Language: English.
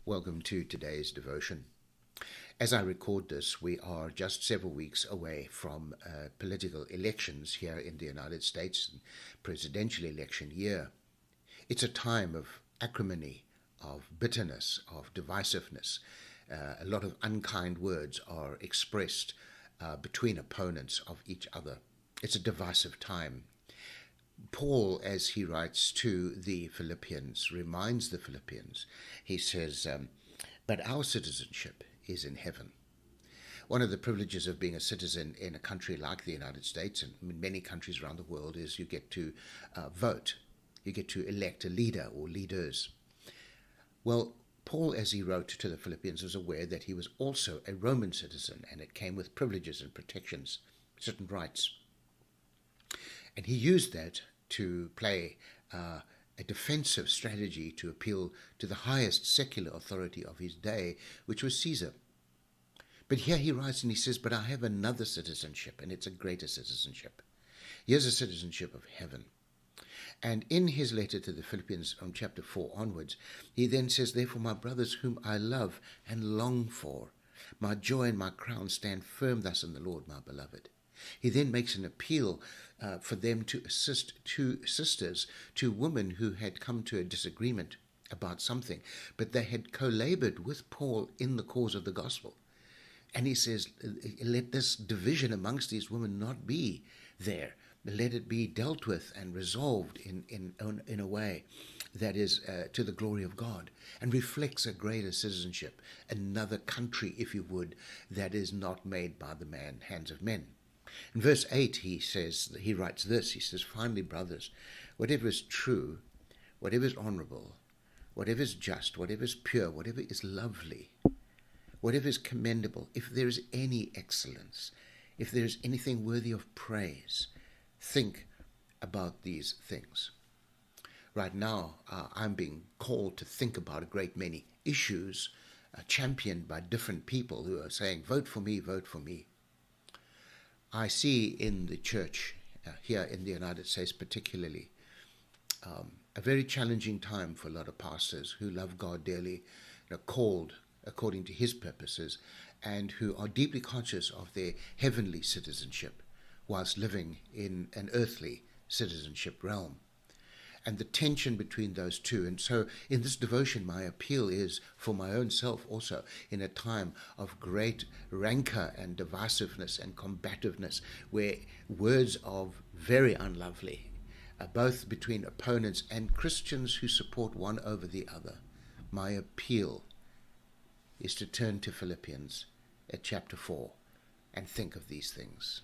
Welcome to today's devotion. As I record this, we are just several weeks away from political elections here in the United States, presidential election year. It's a time of acrimony, of bitterness, of divisiveness. A lot of unkind words are expressed between opponents of each other. It's a divisive time. Paul, as he writes to the Philippians, reminds the Philippians, he says, but our citizenship is in heaven. One of the privileges of being a citizen in a country like the United States and in many countries around the world is you get to vote. You get to elect a leader or leaders. Well, Paul, as he wrote to the Philippians, was aware that he was also a Roman citizen, and it came with privileges and protections, certain rights. And he used that to play a defensive strategy to appeal to the highest secular authority of his day, which was Caesar. But here he writes and he says, but I have another citizenship, and it's a greater citizenship. Here's a citizenship of heaven. And in his letter to the Philippians from chapter 4 onwards, he then says, therefore, my brothers whom I love and long for, my joy and my crown, stand firm thus in the Lord, my beloved. He then makes an appeal for them to assist two sisters, two women who had come to a disagreement about something, but they had co-labored with Paul in the cause of the gospel. And he says, let this division amongst these women not be there. Let it be dealt with and resolved in a way that is to the glory of God and reflects a greater citizenship, another country, if you would, that is not made by the hands of men. In verse 8, he writes this, he says, finally, brothers, whatever is true, whatever is honorable, whatever is just, whatever is pure, whatever is lovely, whatever is commendable, if there is any excellence, if there is anything worthy of praise, think about these things. Right now, I'm being called to think about a great many issues championed by different people who are saying, vote for me, vote for me. I see in the church here in the United States particularly a very challenging time for a lot of pastors who love God dearly, called according to his purposes, and who are deeply conscious of their heavenly citizenship whilst living in an earthly citizenship realm. And the tension between those two. And so in this devotion, my appeal is for my own self also, in a time of great rancor and divisiveness and combativeness, where words are very unlovely, both between opponents and Christians who support one over the other. My appeal is to turn to Philippians at chapter 4 and think of these things.